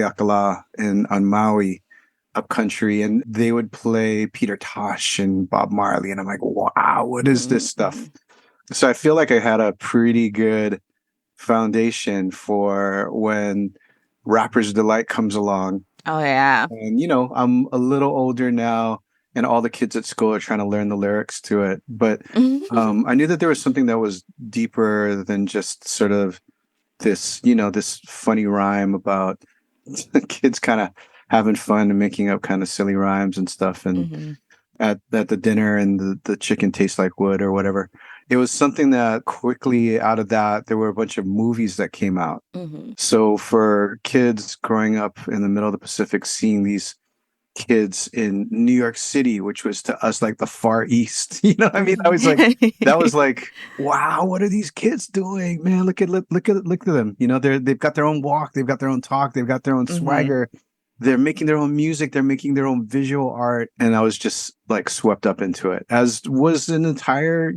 Yakala in on Maui, up country, and they would play Peter Tosh and Bob Marley, and I'm like, wow, what is this Mm-hmm. stuff? So I feel like I had a pretty good foundation for when Rapper's Delight comes along. Oh, yeah. And, I'm a little older now, and all the kids at school are trying to learn the lyrics to it. But I knew that there was something that was deeper than just sort of this funny rhyme about kids kind of having fun and making up kind of silly rhymes and stuff. And Mm-hmm. at the dinner and the chicken tastes like wood or whatever. It was something that quickly out of that, there were a bunch of movies that came out. Mm-hmm. So for kids growing up in the middle of the Pacific, seeing these kids in New York City, which was to us like the Far East, I mean, that was like, wow, what are these kids doing, man? Look at them. They've got their own walk, they've got their own talk, they've got their own Mm-hmm. swagger. They're making their own music, they're making their own visual art, and I was just like swept up into it, as was an entire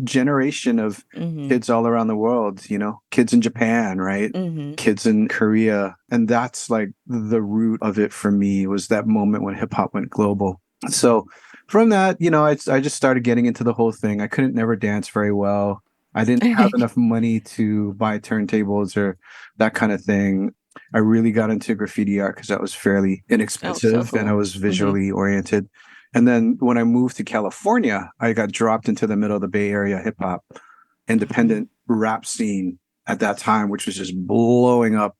generation of Mm-hmm. kids all around the world, kids in Japan, right? Mm-hmm. Kids in Korea. And that's like the root of it for me, was that moment when hip hop went global. So from that, I just started getting into the whole thing. I couldn't never dance very well. I didn't have enough money to buy turntables or that kind of thing. I really got into graffiti art because that was fairly Oh, so inexpensive and I cool. was Mm-hmm. visually oriented. And then when I moved to California, I got dropped into the middle of the Bay Area hip hop Mm-hmm. independent rap scene at that time, which was just blowing up,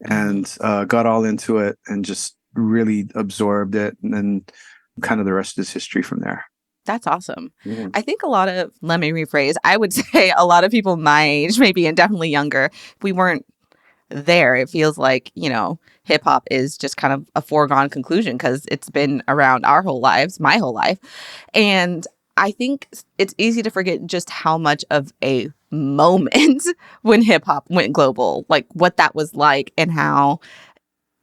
Mm-hmm. and got all into it and just really absorbed it. And then kind of the rest is history from there. That's awesome. Yeah. I think let me rephrase, I would say a lot of people my age, maybe, and definitely younger, we weren't there. It feels like, hip hop is just kind of a foregone conclusion because it's been around our whole lives, my whole life. And I think it's easy to forget just how much of a moment when hip hop went global, like what that was like and how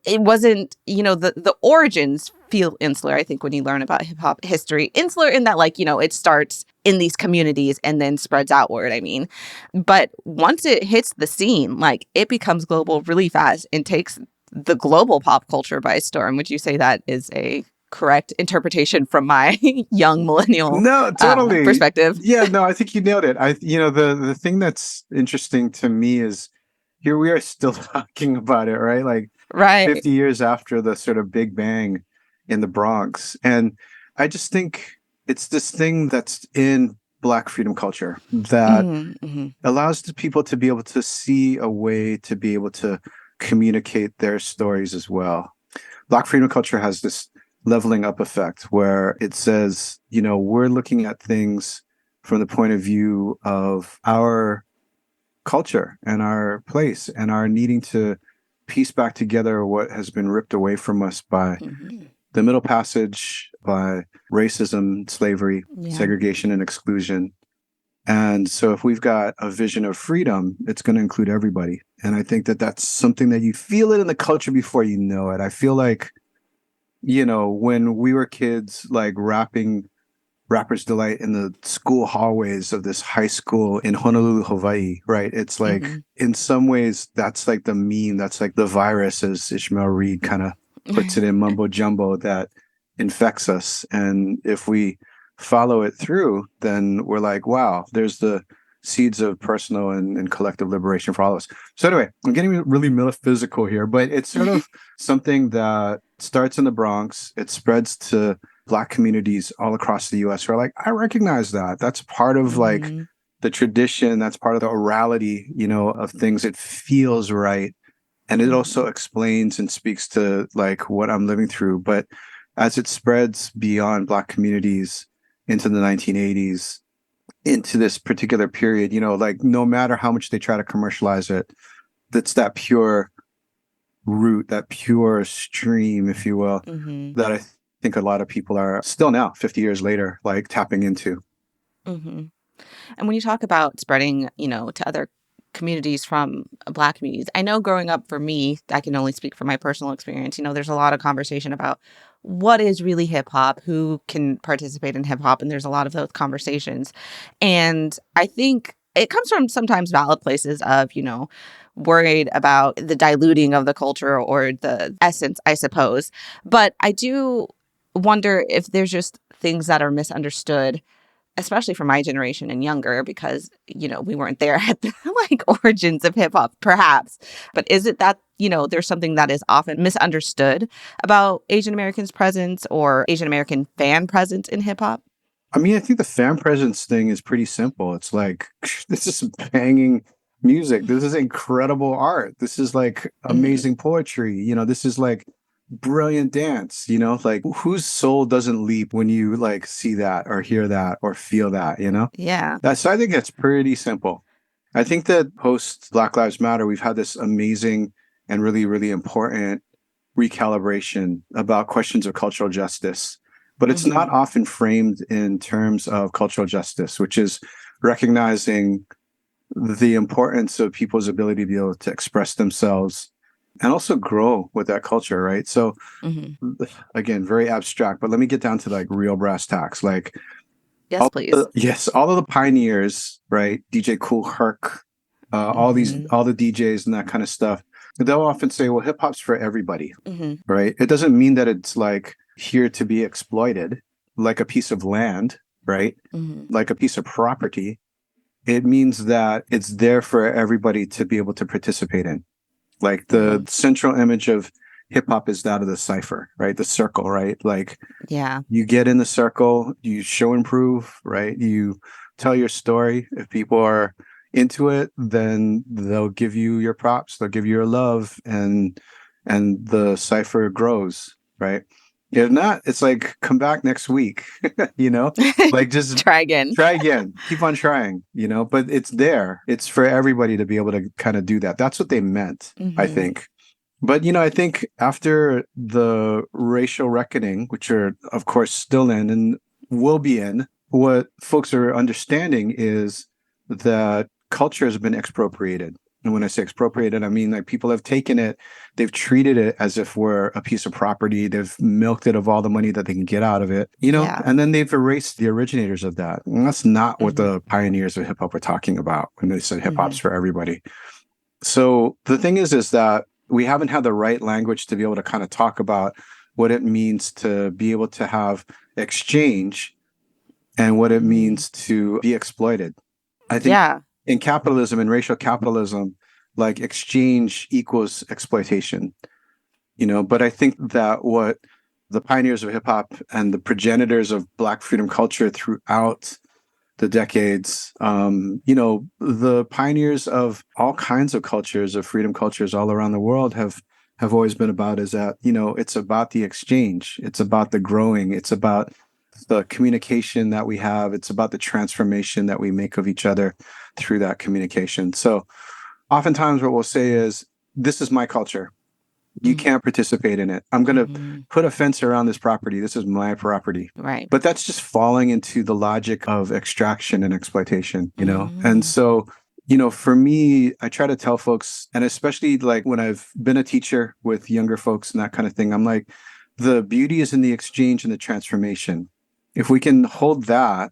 it wasn't, the origins feel insular. I think when you learn about hip hop history, insular in that, like, it starts in these communities and then spreads outward. I mean, but once it hits the scene, like, it becomes global really fast and takes the global pop culture by storm. Would you say that is a correct interpretation from my young millennial No, totally. perspective? Yeah, no, I think you nailed it. The thing that's interesting to me is here we are still talking about it, right? Like Right. 50 years after the sort of big bang in the Bronx. And I just think it's this thing that's in Black freedom culture that Mm-hmm. allows the people to be able to see a way to be able to communicate their stories as well. Black freedom culture has this leveling up effect where it says, we're looking at things from the point of view of our culture and our place and our needing to piece back together what has been ripped away from us by Mm-hmm. the Middle Passage, by racism, slavery, Yeah. segregation, and exclusion. And so, if we've got a vision of freedom, it's going to include everybody. And I think that that's something that you feel it in the culture before you know it. I feel like, when we were kids, like rapping Rapper's Delight in the school hallways of this high school in Honolulu, Hawaii, right? It's like, Mm-hmm. in some ways, that's like the meme, that's like the virus, as Ishmael Reed kind of puts it in mumbo jumbo, that infects us. And if we follow it through, then we're like, wow, there's the seeds of personal and collective liberation for all of us. So, anyway, I'm getting really metaphysical here, but it's sort of something that starts in the Bronx, it spreads to Black communities all across the US who are like, I recognize that. That's part of like Mm-hmm. the tradition. That's part of the orality, of things. It feels right. And it Mm-hmm. also explains and speaks to like what I'm living through. But as it spreads beyond Black communities into the 1980s, into this particular period, like no matter how much they try to commercialize it, that's that pure root, that pure stream, if you will, Mm-hmm. that I think a lot of people are still now, 50 years later, like tapping into. Mm-hmm. And when you talk about spreading, to other communities from Black communities, I know growing up for me, I can only speak from my personal experience. There's a lot of conversation about what is really hip hop, who can participate in hip hop, and there's a lot of those conversations. And I think it comes from sometimes valid places of, worried about the diluting of the culture or the essence, I suppose. But I do wonder if there's just things that are misunderstood, especially for my generation and younger, because, we weren't there at the like origins of hip hop, perhaps. But is it that, there's something that is often misunderstood about Asian Americans' presence or Asian American fan presence in hip hop? I mean, I think the fan presence thing is pretty simple. It's like, this is banging music. This is incredible art. This is like Hmm. amazing poetry. This is like brilliant dance. Like whose soul doesn't leap when you like see that or hear that or feel that? Yeah. So I think it's pretty simple. I think that post Black Lives Matter, we've had this amazing and really, really important recalibration about questions of cultural justice. But it's Hmm. not often framed in terms of cultural justice, which is recognizing the importance of people's ability to be able to express themselves and also grow with that culture, right? So Hmm. again, very abstract, but let me get down to like real brass tacks. Like Yes, please. yes, all of the pioneers, right? DJ Kool Herc, Hmm. all the DJs and that kind of stuff. They'll often say, well, hip hop's for everybody, Hmm. right? It doesn't mean that it's like here to be exploited like a piece of land, right? Hmm. Like a piece of property. It means that it's there for everybody to be able to participate in. Like Hmm. the central image of hip hop is that of the cipher, right? The circle, right? Like Yeah. you get in the circle, you show and prove, right? You tell your story. If people are into it, then they'll give you your props, they'll give you your love, and the cipher grows, right? If not, it's like come back next week, you know? Like just Try again. try again. Keep on trying. But it's there. It's for everybody to be able to kind of do that. That's what they meant, I Hmm. think. But I think after the racial reckoning, which are of course still in and will be in, what folks are understanding is that culture has been expropriated. And when I say expropriated, I mean like people have taken it, they've treated it as if we're a piece of property, they've milked it of all the money that they can get out of it, Yeah. and then they've erased the originators of that. And that's not what Hmm. the pioneers of hip hop were talking about when they said hip hop's Hmm. for everybody. So the thing is that we haven't had the right language to be able to kind of talk about what it means to be able to have exchange and what it Hmm. means to be exploited. I think Yeah. in capitalism and racial capitalism, like exchange equals exploitation. But I think that what the pioneers of hip hop and the progenitors of Black freedom culture throughout the decades. The pioneers of all kinds of cultures, of freedom cultures all around the world have always been about is that, it's about the exchange. It's about the growing. It's about the communication that we have. It's about the transformation that we make of each other through that communication. So oftentimes what we'll say is, this is my culture. You Hmm. can't participate in it. I'm going to Hmm. put a fence around this property. This is my property. Right. But that's just falling into the logic of extraction and exploitation. And Hmm. so, for me, I try to tell folks, and especially like when I've been a teacher with younger folks and that kind of thing, I'm like, the beauty is in the exchange and the transformation. If we can hold that,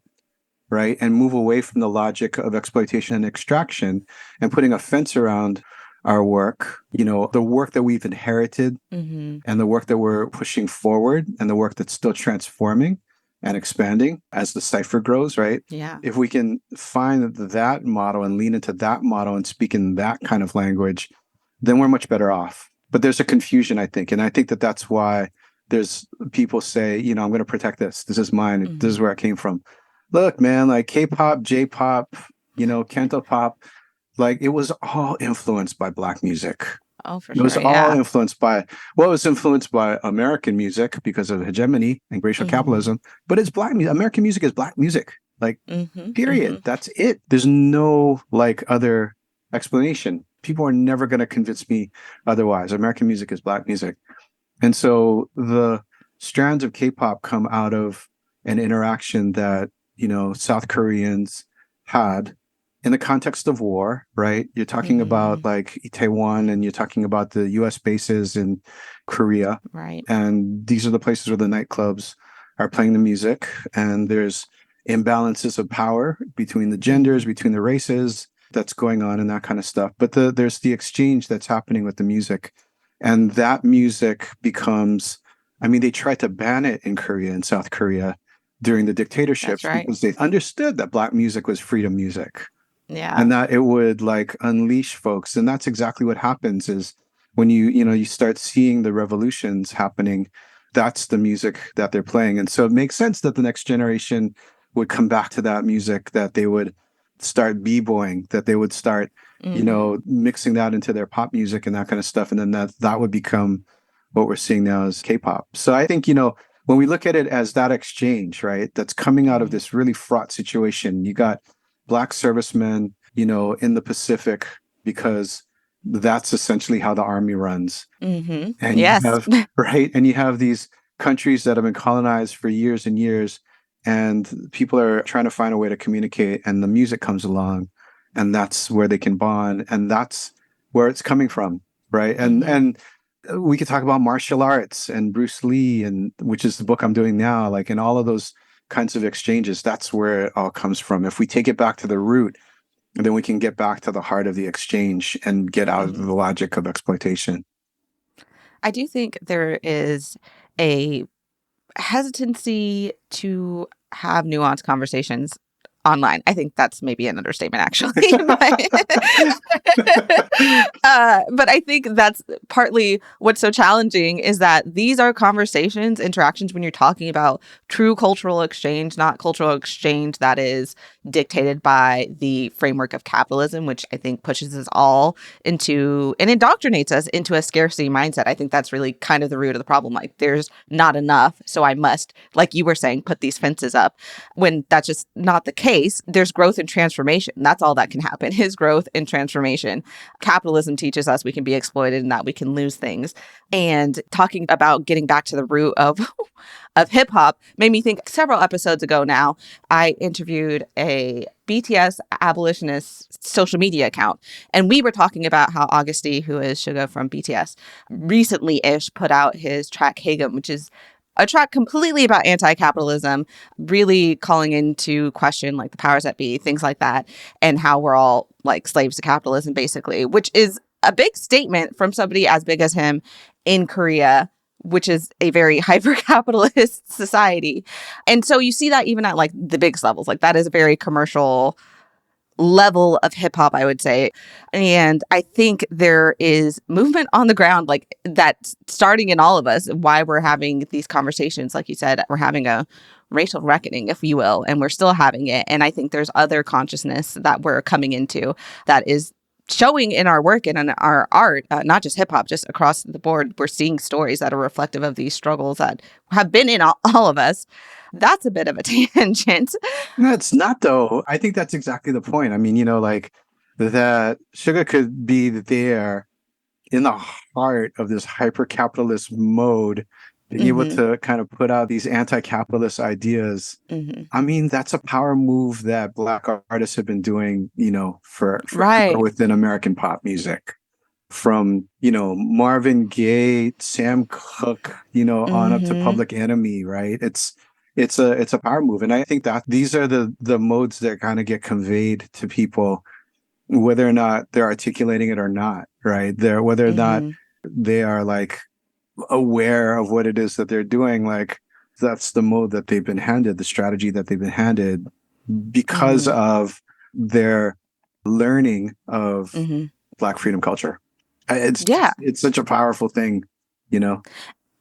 right, and move away from the logic of exploitation and extraction and putting a fence around our work, the work that we've inherited Hmm. and the work that we're pushing forward and the work that's still transforming and expanding as the cipher grows, right? Yeah. If we can find that model and lean into that model and speak in that kind of language, then we're much better off. But there's a confusion, I think. And I think that that's why there's people say, I'm going to protect this. This is mine. This is Hmm. where it came from. Look, man, like K-pop, J-pop, Canto pop, like it was all influenced by Black music. Oh, for It was sure. all Yeah. influenced by, well, it was influenced by American music because of hegemony and racial Hmm. capitalism, but it's Black music. American music is Black music. Like, Hmm. period. Hmm. That's it. There's no like other explanation. People are never going to convince me otherwise. American music is Black music. And so the strands of K-pop come out of an interaction that, South Koreans had in the context of war, right? You're talking Hmm. about like Itaewon and you're talking about the US bases in Korea. Right. And these are the places where the nightclubs are playing the music. And there's imbalances of power between the genders, between the races that's going on and that kind of stuff. But there's the exchange that's happening with the music. And that music becomes, I mean, they tried to ban it in Korea and South Korea during the That's dictatorships right. because they understood that Black music was freedom music Yeah. and that it would like unleash folks. And that's exactly what happens is when you start seeing the revolutions happening, that's the music that they're playing. And so it makes sense that the next generation would come back to that music, that they would start b-boying, that they would start, mixing that into their pop music and that kind of stuff. And then that would become what we're seeing now as K-pop. So I think, when we look at it as that exchange, right, that's coming out of this really fraught situation, you got Black servicemen, in the Pacific, because that's essentially how the army runs. And you Yes. have, right, and you have these countries that have been colonized for years and years, and people are trying to find a way to communicate, and the music comes along, and that's where they can bond, and that's where it's coming from, right? And we could talk about martial arts and Bruce Lee, and which is the book I'm doing now, like in all of those kinds of exchanges, that's where it all comes from. If we take it back to the root, then we can get back to the heart of the exchange and get out of the logic of exploitation. I do think there is a hesitancy to have nuanced conversations online. I think that's maybe an understatement, actually. But I think that's partly what's so challenging is that these are conversations, interactions when you're talking about true cultural exchange, not cultural exchange that is dictated by the framework of capitalism, which I think pushes us all into and indoctrinates us into a scarcity mindset. I think that's really kind of the root of the problem. Like, there's not enough, so I must, like you were saying, put these fences up, when that's just not the case. There's growth and transformation. That's all that can happen is growth and transformation. Capitalism teaches us we can be exploited and that we can lose things. And talking about getting back to the root of hip hop made me think several episodes ago now, I interviewed a BTS abolitionist social media account. And we were talking about how Augusty, who is Suga from BTS, recently-ish put out his track Hegemony, which is a track completely about anti-capitalism, really calling into question like the powers that be, things like that, and how we're all like slaves to capitalism, basically, which is a big statement from somebody as big as him in Korea, which is a very hyper-capitalist society. And so you see that even at like the biggest levels, like that is a very commercial level of hip hop, I would say. And I think there is movement on the ground, like that's starting in all of us, why we're having these conversations. Like you said, we're having a racial reckoning, if you will, and we're still having it. And I think there's other consciousness that we're coming into that is showing in our work and in our art, not just hip hop, just across the board. We're seeing stories that are reflective of these struggles that have been in all of us. That's a bit of a tangent. No, it's not though. I think that's exactly the point. I mean, like that sugar could be there in the heart of this hyper-capitalist mode, being able to kind of put out these anti-capitalist ideas. I mean, that's a power move that Black artists have been doing, for Right. within American pop music. From, Marvin Gaye, Sam Cooke, on up to Public Enemy, right? It's a power move. And I think that these are the modes that kind of get conveyed to people, whether or not they're articulating it or not, right? Whether or not they are like aware of what it is that they're doing, like that's the mode that they've been handed, the strategy that they've been handed because of their learning of Black freedom culture. Yeah. It's such a powerful thing, you know.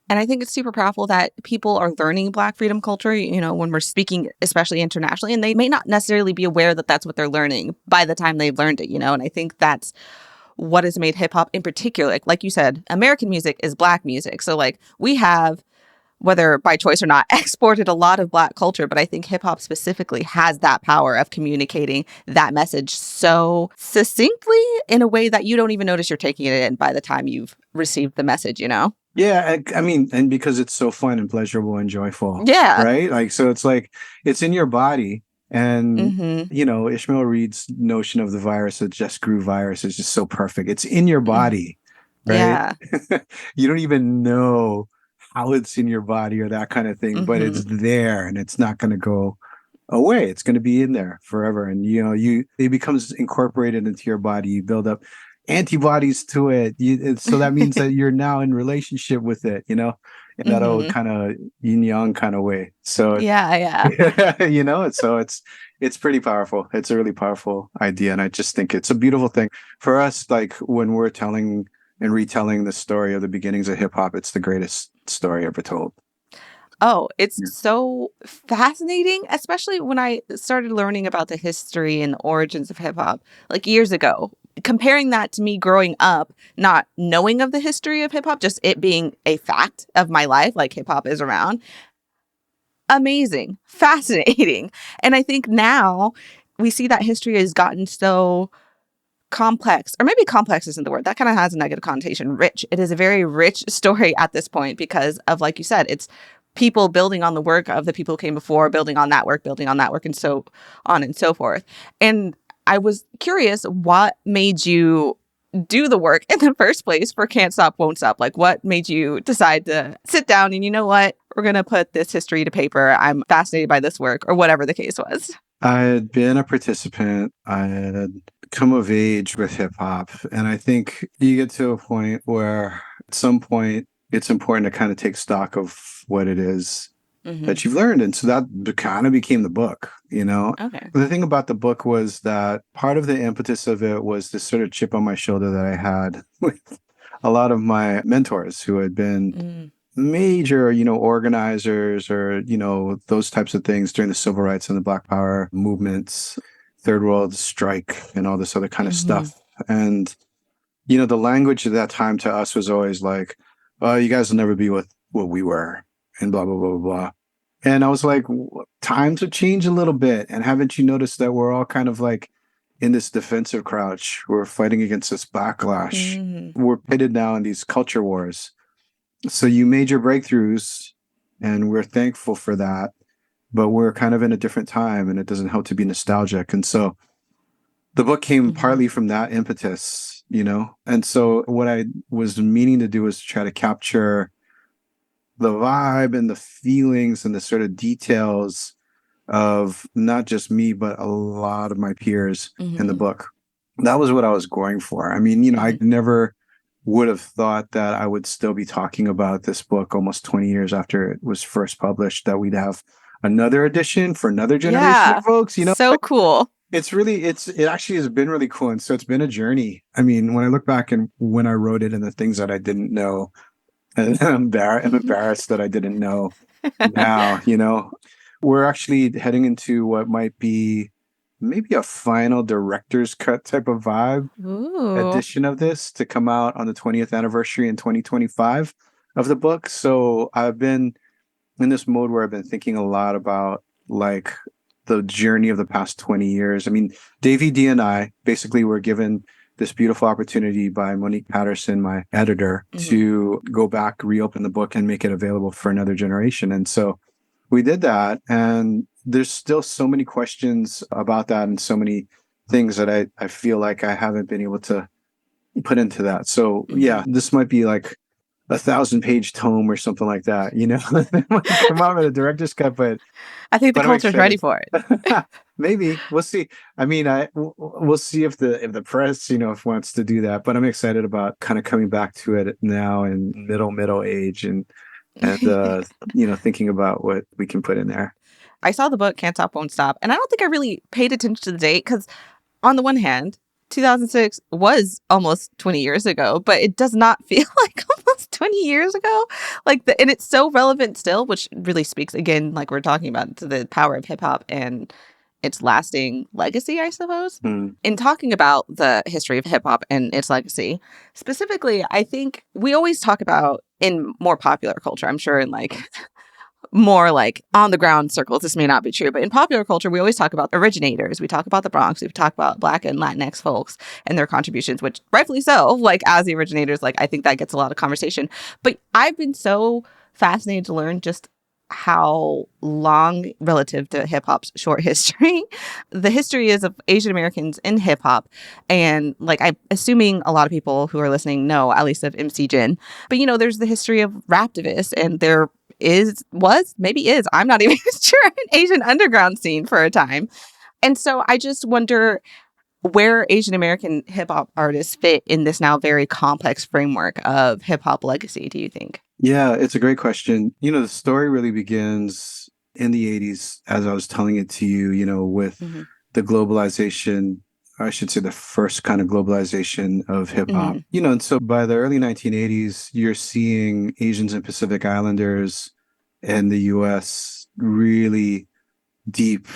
And I think it's super powerful that people are learning Black freedom culture, when we're speaking, especially internationally, and they may not necessarily be aware that that's what they're learning by the time they've learned it, and I think that's what has made hip hop in particular, like you said, American music is Black music. So like we have, whether by choice or not, exported a lot of Black culture, but I think hip hop specifically has that power of communicating that message so succinctly in a way that you don't even notice you're taking it in by the time you've received the message, Yeah, I mean, and because it's so fun and pleasurable and joyful, Yeah. right? Like, so it's like it's in your body. And, Ishmael Reed's notion of the virus, the just grew virus, is just so perfect. It's in your body, right? Yeah. You don't even know how it's in your body or that kind of thing, but it's there and it's not going to go away. It's going to be in there forever. And, it becomes incorporated into your body. You build up antibodies to it. So that means that you're now in relationship with it, in that old kind of yin yang kind of way. So, Yeah. so it's pretty powerful. It's a really powerful idea. And I just think it's a beautiful thing for us. Like when we're telling and retelling the story of the beginnings of hip hop, it's the greatest story ever told. Oh, it's so fascinating, especially when I started learning about the history and the origins of hip hop like years ago. Comparing that to me growing up, not knowing of the history of hip hop, just it being a fact of my life, like hip hop is around. Amazing, fascinating. And I think now we see that history has gotten so complex, or maybe complex isn't the word. That kind of has a negative connotation. Rich. It is a very rich story at this point because of, like you said, it's people building on the work of the people who came before, building on that work, and so on and so forth. And I was curious, what made you do the work in the first place for Can't Stop, Won't Stop? Like, what made you decide to sit down and, you know what, we're going to put this history to paper. I'm fascinated by this work, or whatever the case was. I had been a participant. I had come of age with hip hop. And I think you get to a point where at some point it's important to kind of take stock of what it is that you've learned. And so that kind of became the book, Okay. The thing about the book was that part of the impetus of it was this sort of chip on my shoulder that I had with a lot of my mentors who had been major, organizers or, those types of things during the civil rights and the Black Power movements, Third World Strike and all this other kind of stuff. And, the language at that time to us was always like, oh, you guys will never be what we were and blah, blah, blah, blah, blah. And I was like, times have changed a little bit. And haven't you noticed that we're all kind of like in this defensive crouch? We're fighting against this backlash. We're pitted now in these culture wars. So you made your breakthroughs and we're thankful for that, but we're kind of in a different time and it doesn't help to be nostalgic. And so the book came partly from that impetus, And so what I was meaning to do was try to capture the vibe and the feelings and the sort of details of not just me, but a lot of my peers in the book. That was what I was going for. I mean, I never would have thought that I would still be talking about this book almost 20 years after it was first published, that we'd have another edition for another generation of folks, So cool. It actually has been really cool. And so it's been a journey. I mean, when I look back and when I wrote it and the things that I didn't know, and I'm embarrassed that I didn't know now, we're actually heading into what might be maybe a final director's cut type of vibe edition of this to come out on the 20th anniversary in 2025 of the book. So I've been in this mode where I've been thinking a lot about like the journey of the past 20 years. I mean, Davey D and I basically were given this beautiful opportunity by Monique Patterson, my editor, to go back, reopen the book and make it available for another generation. And so we did that. And there's still so many questions about that and so many things that I feel like I haven't been able to put into that. So yeah, this might be like 1,000-page tome or something like that, It might come out with a director's cut, but I think the culture's ready for it. Maybe we'll see. I mean, we'll see if the press, if wants to do that. But I'm excited about kind of coming back to it now in middle age and thinking about what we can put in there. I saw the book Can't Stop, Won't Stop, and I don't think I really paid attention to the date because, on the one hand, 2006 was almost 20 years ago, but it does not feel like almost 20 years ago. And it's so relevant still, which really speaks again, like we're talking about, to the power of hip hop and its lasting legacy, I suppose. In talking about the history of hip hop and its legacy, specifically, I think we always talk about in more popular culture, I'm sure in like more like on the ground circles, this may not be true, but in popular culture, we always talk about originators. We talk about the Bronx. We talk about Black and Latinx folks and their contributions, which rightfully so, like as the originators, like I think that gets a lot of conversation. But I've been so fascinated to learn just how long, relative to hip hop's short history, the history is of Asian Americans in hip hop. And like, I'm assuming a lot of people who are listening know at least of MC Jin. But, there's the history of raptivists and their maybe is, I'm not even sure, an Asian underground scene for a time. And so I just wonder where Asian American hip hop artists fit in this now very complex framework of hip hop legacy, do you think? Yeah, it's a great question. The story really begins in the 80s, as I was telling it to you, with Mm-hmm. the globalization, I should say the first kind of globalization of hip hop. Mm-hmm. And so by the early 1980s, you're seeing Asians and Pacific Islanders in the US really deep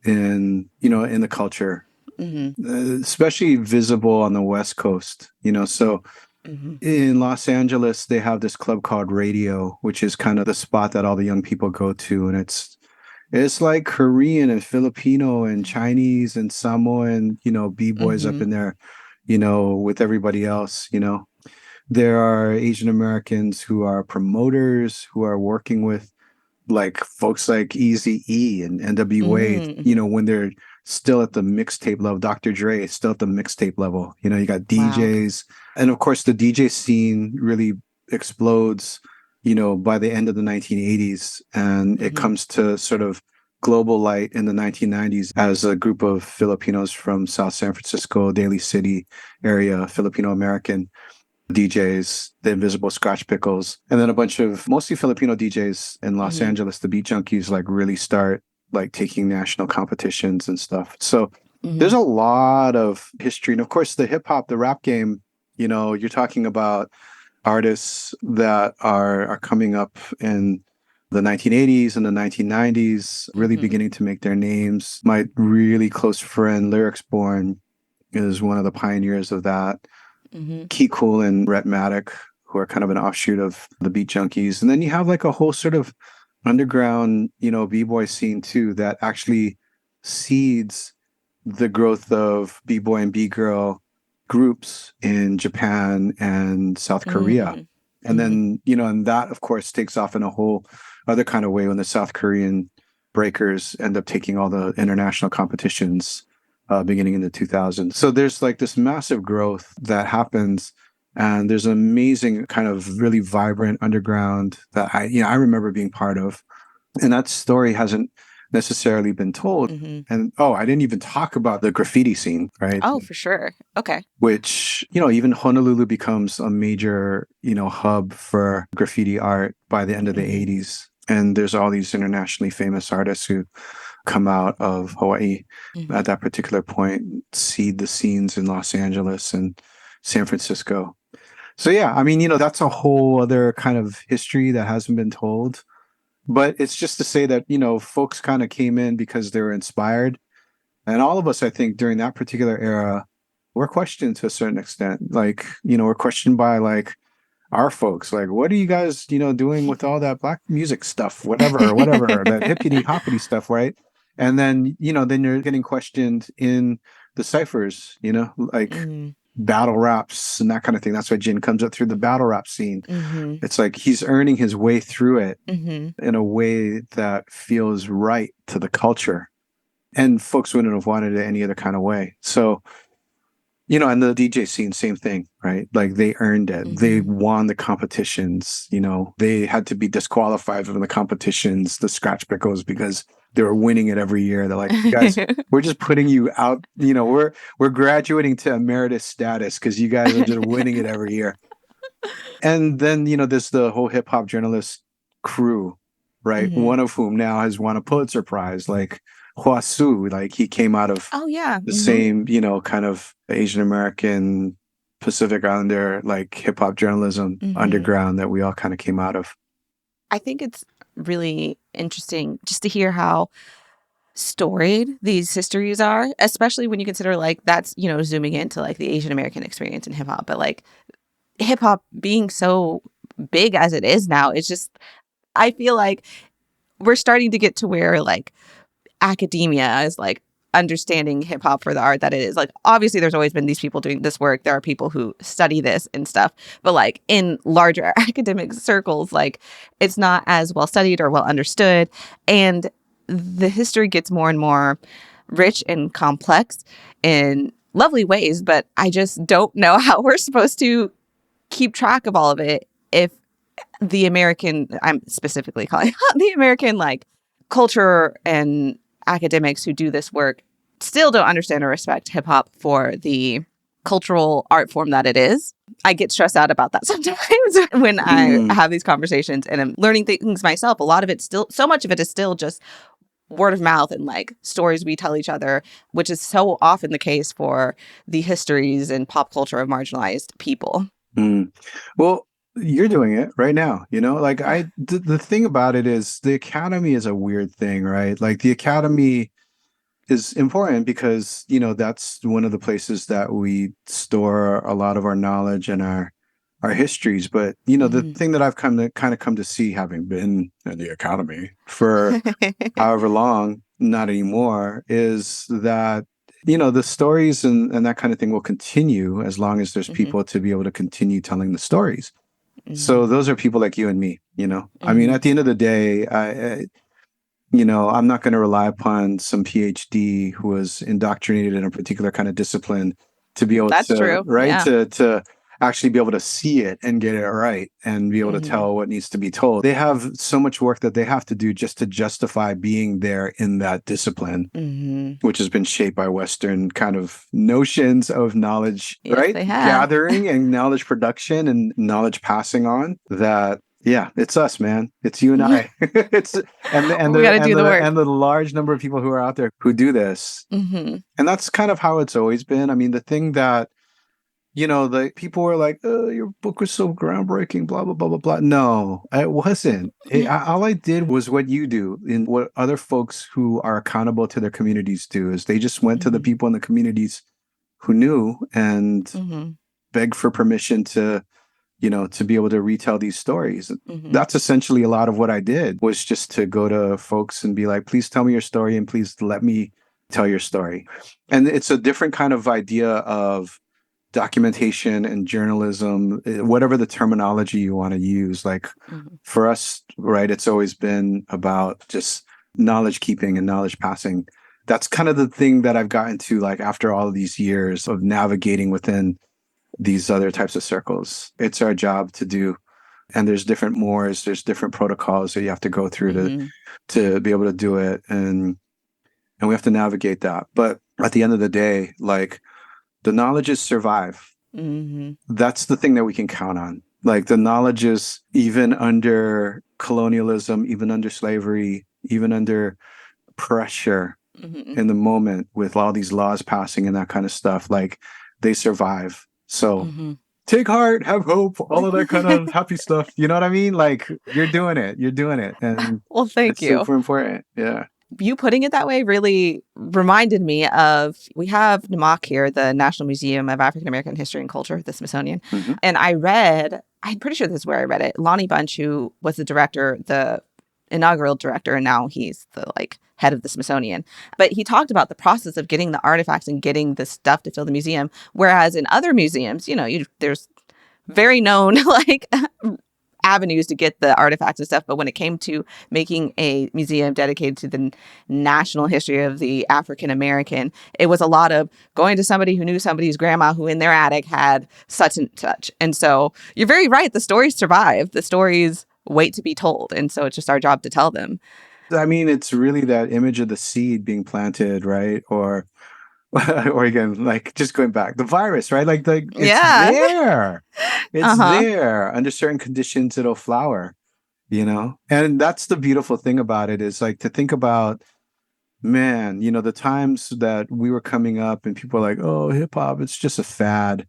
in the culture, Mm-hmm. especially visible on the West Coast, so Mm-hmm. in Los Angeles, they have this club called Radio, which is kind of the spot that all the young people go to. And it's like Korean and Filipino and Chinese and Samoan, B-boys up Mm-hmm. in there, with everybody else. There are Asian Americans who are promoters, who are working with like folks like Eazy-E and N.W.A, Mm-hmm. when they're still at the mixtape level. Dr. Dre is still at the mixtape level. You got Wow. DJs. And of course, the DJ scene really explodes, by the end of the 1980s. And it Mm-hmm. comes to sort of global light in the 1990s as a group of Filipinos from South San Francisco, Daly City area, Filipino American DJs, the Invisibl, Skratch, Piklz, and then a bunch of mostly Filipino DJs in Los Mm-hmm. Angeles. The Beat Junkies like really start like taking national competitions and stuff. So Mm-hmm. there's a lot of history. And of course, the hip hop, the rap game, you're talking about artists that are coming up in the 1980s and the 1990s, really Mm-hmm. beginning to make their names. My really close friend, Lyrics Born, is one of the pioneers of that. Mm-hmm. Kool and Rhettmatic, who are kind of an offshoot of the Beat Junkies. And then you have like a whole sort of underground, B-boy scene too, that actually seeds the growth of B-boy and B-girl groups in Japan and South Korea. And Mm-hmm. then, and that of course takes off in a whole other kind of way when the South Korean breakers end up taking all the international competitions beginning in the 2000s. So there's like this massive growth that happens, and there's an amazing kind of really vibrant underground that I remember being part of, and that story hasn't necessarily been told. Mm-hmm. And I didn't even talk about the graffiti scene, right? Oh, for sure. Okay. Which even Honolulu becomes a major hub for graffiti art by the end of the Mm-hmm. 80s. And there's all these internationally famous artists who come out of Hawaii Mm-hmm. at that particular point, seed the scenes in Los Angeles and San Francisco. So yeah, I mean, that's a whole other kind of history that hasn't been told. But it's just to say that, folks kind of came in because they were inspired. And all of us, I think, during that particular era, were questioned to a certain extent. Like, we're questioned by like our folks, like, what are you guys, doing with all that black music stuff, whatever, that hippity hoppity stuff, right? And then, then you're getting questioned in the ciphers, like Mm-hmm. battle raps and that kind of thing. That's why Jin comes up through the battle rap scene. Mm-hmm. It's like he's earning his way through it Mm-hmm. in a way that feels right to the culture. And folks wouldn't have wanted it any other kind of way. So, and the DJ scene, same thing, right? Like they earned it. They Mm-hmm. won the competitions. They had to be disqualified from the competitions, the Skratch Piklz, because they were winning it every year. They're like, guys, we're just putting you out. We're graduating to emeritus status because you guys are just winning it every year. And then there's the whole hip hop journalist crew, right? Mm-hmm. One of whom now has won a Pulitzer Prize, like Huasu. Like he came out of Oh yeah. the Mm-hmm. same, kind of Asian American, Pacific Islander, like hip hop journalism Mm-hmm. underground that we all kind of came out of. I think it's really interesting just to hear how storied these histories are, especially when you consider like that's, zooming into like the Asian American experience in hip hop. But like hip hop being so big as it is now, it's just, I feel like we're starting to get to where like academia is like understanding hip hop for the art that it is. Like obviously there's always been these people doing this work. There are people who study this and stuff, but like in larger academic circles, like it's not as well studied or well understood. And the history gets more and more rich and complex in lovely ways, but I just don't know how we're supposed to keep track of all of it if the American, I'm specifically calling the American like culture and academics who do this work still don't understand or respect hip hop for the cultural art form that it is. I get stressed out about that sometimes when I Mm, have these conversations and I'm learning things myself. A lot of it still, so much of it is still just word of mouth and like stories we tell each other, which is so often the case for the histories and pop culture of marginalized people. mm. Well, you're doing it right now, like the thing about it is the academy is a weird thing, right? Like the academy is important because, that's one of the places that we store a lot of our knowledge and our histories. But, the Mhm. thing that I've come to see, having been in the academy for however long, not anymore, is that, the stories and that kind of thing will continue as long as there's Mhm. people to be able to continue telling the stories. So Mhm. those are people like you and me, I mean, Mhm. at the end of the day, I'm not going to rely upon some PhD who was indoctrinated in a particular kind of discipline to be able That's to, true. right, Yeah. to actually be able to see it and get it right and be able to Mhm. tell what needs to be told. They have so much work that they have to do just to justify being there in that discipline, Mhm. which has been shaped by Western kind of notions of knowledge, Yes, right? they have. Gathering and knowledge production and knowledge passing on. That, yeah, it's us, man. It's you and I. It's We got to do the work. and the large number of people who are out there who do this. Mhm. And that's kind of how it's always been. I mean, the thing that the people were like, "Oh, your book was so groundbreaking," blah blah blah blah blah. No, it wasn't. All I did was what you do, and what other folks who are accountable to their communities do, is they just went to the Mhm. people in the communities who knew and Mhm. begged for permission to, to be able to retell these stories. Mhm. That's essentially a lot of what I did, was just to go to folks and be like, "Please tell me your story, and please let me tell your story." And it's a different kind of idea of documentation and journalism, whatever the terminology you want to use. Like Mhm. for us, right, it's always been about just knowledge keeping and knowledge passing. That's kind of the thing that I've gotten to, like, after all of these years of navigating within these other types of circles. It's our job to do. And there's different mores, there's different protocols that you have to go through Mhm. to be able to do it. And we have to navigate that. But at the end of the day, like, the knowledges survive. Mhm. That's the thing that we can count on. Like, the knowledge is, even under colonialism, even under slavery, even under pressure Mhm. in the moment with all these laws passing and that kind of stuff, like, they survive. So Mhm. take heart, have hope, all of that kind of happy stuff. You know what I mean? Like, you're doing it. You're doing it. And Well, thank it's you. super important. Yeah. You putting it that way really reminded me of, we have N.W.A here, the National Museum of African American History and Culture, the Smithsonian. Hmm. And I'm pretty sure this is where I read it. Lonnie Bunch, who was the director, the inaugural director, and now he's the like head of the Smithsonian. But he talked about the process of getting the artifacts and getting the stuff to fill the museum. Whereas in other museums, there's very known like avenues to get the artifacts and stuff. But when it came to making a museum dedicated to the national history of the African American, it was a lot of going to somebody who knew somebody's grandma who in their attic had such and such. And so you're very right. The stories survive. The stories wait to be told. And so it's just our job to tell them. I mean, it's really that image of the seed being planted, right? Or, or again, like, just going back, the virus, right? Like it's Yeah. there. It's Uh-huh. there. Under certain conditions, it'll flower, And that's the beautiful thing about it, is like to think about, man, the times that we were coming up and people are like, "Oh, hip hop, it's just a fad,"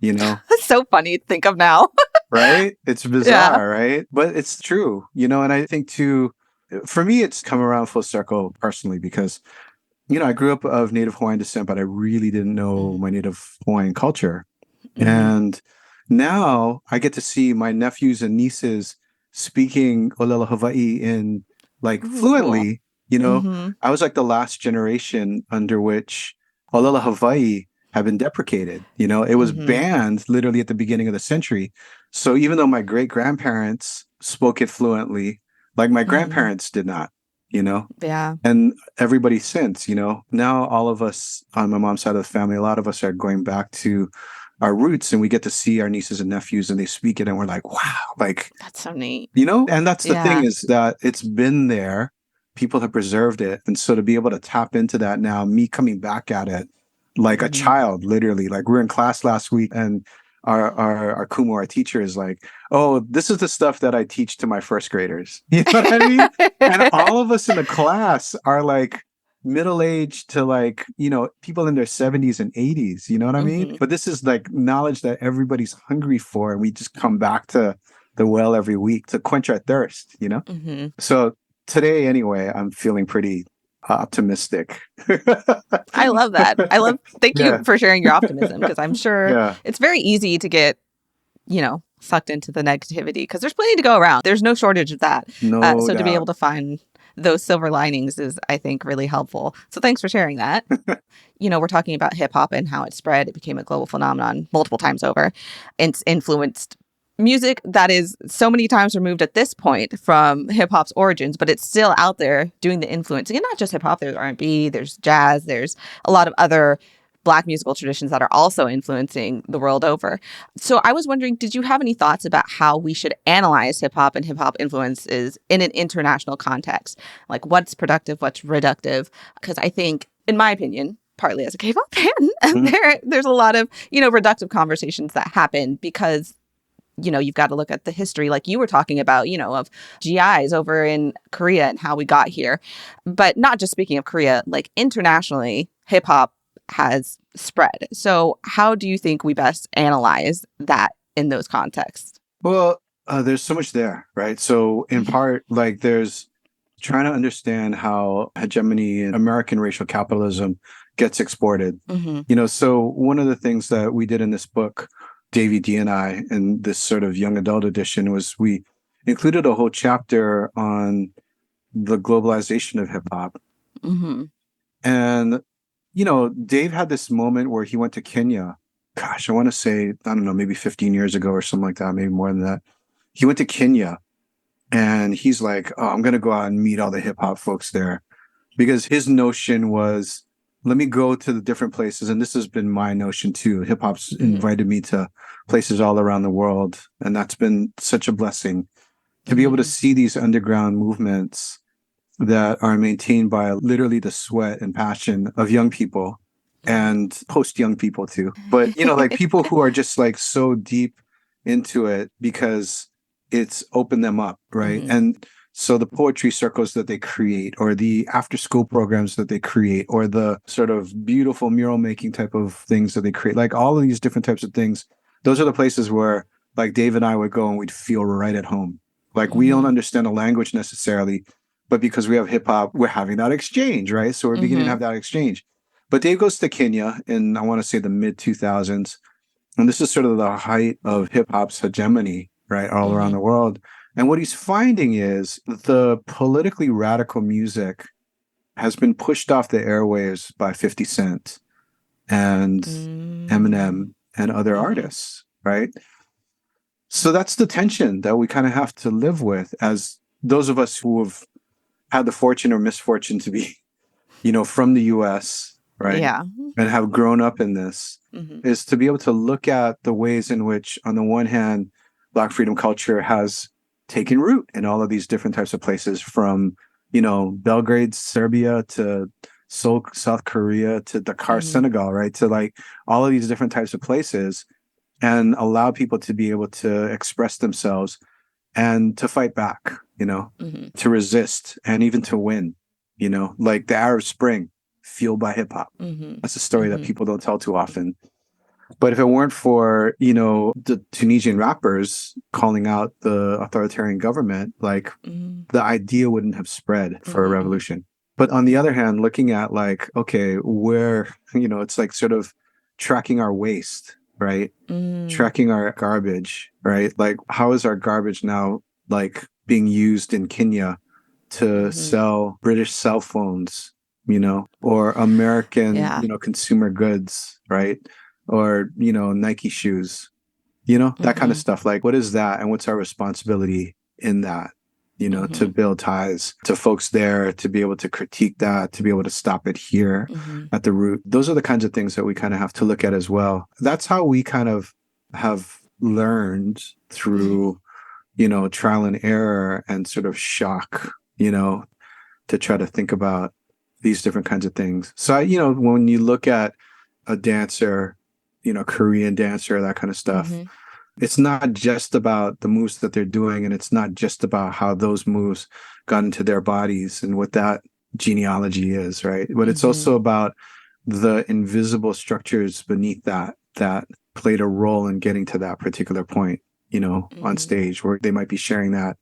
you know, It's so funny to think of now. right? It's Yeah. bizarre, right? But it's true, and I think too, for me, it's come around full circle personally because, I grew up of Native Hawaiian descent, but I really didn't know my Native Hawaiian culture. Mm-hmm. And now I get to see my nephews and nieces speaking Olelo Hawaii in, like, Ooh, cool. fluently. Mm-hmm. I was like the last generation under which Olelo Hawaii had been deprecated. It was Mm-hmm. banned literally at the beginning of the century. So even though my great grandparents spoke it fluently, like, my Mm-hmm. grandparents did not, you know, Yeah. and everybody since, now all of us on my mom's side of the family, a lot of us are going back to our roots, and we get to see our nieces and nephews and they speak it and we're like, wow, like, That's so neat. and that's the thing, is that it's been there. People have preserved it. And so to be able to tap into that now, me coming back at it like a child, literally, like we were in class last week and our Kumu, our teacher, is like, oh, this is the stuff that I teach to my first graders. You know what I mean? And all of us in the class are like middle-aged to like, people in their 70s and 80s, you know what I mean? But this is like knowledge that everybody's hungry for. And we just come back to the well every week to quench our thirst, So today, anyway, I'm feeling pretty optimistic. I love that. Thank you for sharing your optimism, because I'm sure it's very easy to get, sucked into the negativity, because there's plenty to go around. There's no shortage of that. No so doubt. To be able to find those silver linings is, I think, really helpful. So thanks for sharing that. We're talking about hip hop and how it spread. It became a global phenomenon multiple times over. It's influenced music that is so many times removed at this point from hip hop's origins, but it's still out there doing the influencing. And not just hip hop, there's R&B, there's jazz, there's a lot of other Black musical traditions that are also influencing the world over. So I was wondering, did you have any thoughts about how we should analyze hip hop and hip hop influences in an international context? Like, what's productive, what's reductive? Because I think, in my opinion, partly as a K-pop fan, there's a lot of, reductive conversations that happen because you've got to look at the history, like you were talking about, of GIs over in Korea and how we got here. But not just speaking of Korea, like internationally, hip hop has spread. So how do you think we best analyze that in those contexts? Well, there's so much there, right? So in part, like there's trying to understand how hegemony and American racial capitalism gets exported. So one of the things that we did in this book, Davey D and I, in this sort of young adult edition, was we included a whole chapter on the globalization of hip hop. And, Dave had this moment where he went to Kenya. Gosh, I want to say, I don't know, maybe 15 years ago or something like that, maybe more than that. He went to Kenya and he's like, oh, I'm going to go out and meet all the hip hop folks there, because his notion was, let me go to the different places. And this has been my notion too. Hip hop's invited me to places all around the world. And that's been such a blessing to be able to see these underground movements that are maintained by literally the sweat and passion of young people and post young people too. But, like people who are just like so deep into it because it's opened them up. Right. And so the poetry circles that they create, or the after school programs that they create, or the sort of beautiful mural making type of things that they create, like all of these different types of things, those are the places where like Dave and I would go and we'd feel right at home. Like we don't understand the language necessarily, but because we have hip hop, we're having that exchange, right? So we're beginning to have that exchange. But Dave goes to Kenya in, I want to say, the mid 2000s. And this is sort of the height of hip hop's hegemony, right? All around the world. And what he's finding is the politically radical music has been pushed off the airwaves by 50 Cent and Eminem and other artists, right? So that's the tension that we kind of have to live with as those of us who have had the fortune or misfortune to be, from the US, right? Yeah. And have grown up in this, is to be able to look at the ways in which, on the one hand, Black freedom culture has taken root in all of these different types of places, from, Belgrade, Serbia, to Seoul, South Korea, to Dakar, Senegal, right? To like all of these different types of places, and allow people to be able to express themselves and to fight back, to resist and even to win, like the Arab Spring, fueled by hip hop. That's a story that people don't tell too often. But if it weren't for, the Tunisian rappers calling out the authoritarian government, like the idea wouldn't have spread for a revolution. But on the other hand, looking at like, okay, where, it's like sort of tracking our waste, right? Tracking our garbage, right? Like, how is our garbage now like being used in Kenya to sell British cell phones, or American, consumer goods, right? Or, Nike shoes, that kind of stuff. Like, what is that? And what's our responsibility in that? to build ties to folks there, to be able to critique that, to be able to stop it here at the root. Those are the kinds of things that we kind of have to look at as well. That's how we kind of have learned through, trial and error and sort of shock, to try to think about these different kinds of things. So, when you look at a dancer, Korean dancer, that kind of stuff, it's not just about the moves that they're doing, and it's not just about how those moves got into their bodies and what that genealogy is, right? But it's also about the invisible structures beneath that played a role in getting to that particular point, on stage, where they might be sharing that,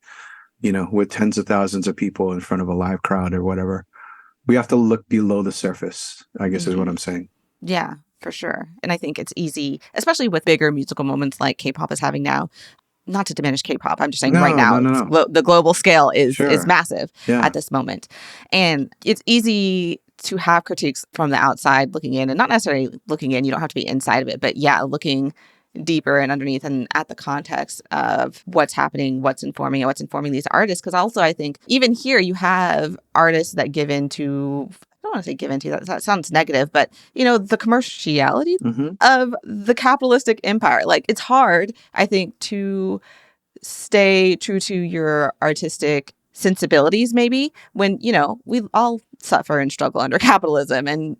with tens of thousands of people in front of a live crowd or whatever. We have to look below the surface, I guess is what I'm saying. Yeah, for sure. And I think it's easy, especially with bigger musical moments like K-pop is having now. Not to diminish K-pop, I'm just saying right now, No. The global scale is Sure. massive at this moment. And it's easy to have critiques from the outside looking in, and not necessarily looking in, you don't have to be inside of it, but looking deeper and underneath and at the context of what's happening, what's informing these artists. Because also I think even here you have artists that give into, I don't want to say give into, that sounds negative, but the commerciality of the capitalistic empire. Like, it's hard, I think, to stay true to your artistic sensibilities, maybe, when we all suffer and struggle under capitalism, and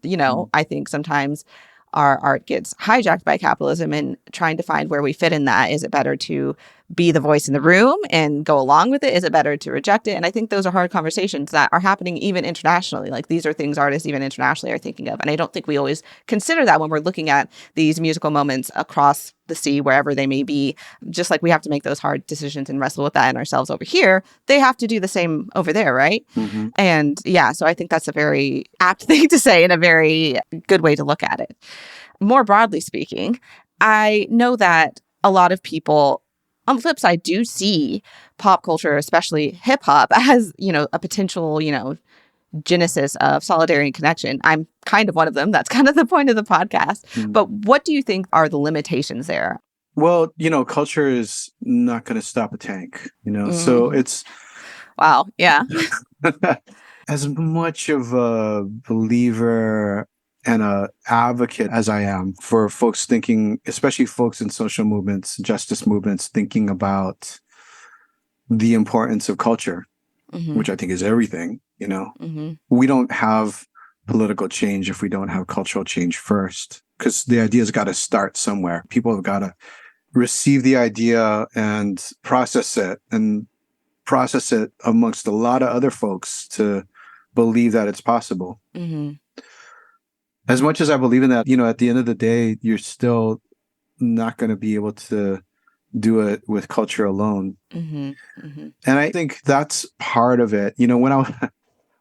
I think sometimes our art gets hijacked by capitalism, and trying to find where we fit in that. Is it better to be the voice in the room and go along with it? Is it better to reject it? And I think those are hard conversations that are happening even internationally. Like, these are things artists even internationally are thinking of. And I don't think we always consider that when we're looking at these musical moments across the sea, wherever they may be. Just like we have to make those hard decisions and wrestle with that in ourselves over here, they have to do the same over there, right? And so I think that's a very apt thing to say and a very good way to look at it. More broadly speaking, I know that a lot of people, on the flip side, do see pop culture, especially hip hop, as, a potential, genesis of solidarity and connection. I'm kind of one of them. That's kind of the point of the podcast. But what do you think are the limitations there? Well, culture is not going to stop a tank, so it's... Wow. Yeah. As much of a believer and a advocate as I am for folks thinking, especially folks in social movements, justice movements, thinking about the importance of culture, which I think is everything, we don't have political change if we don't have cultural change first, because the idea's got to start somewhere. People have got to receive the idea and process it amongst a lot of other folks to believe that it's possible. As much as I believe in that, at the end of the day, you're still not going to be able to do it with culture alone. And I think that's part of it.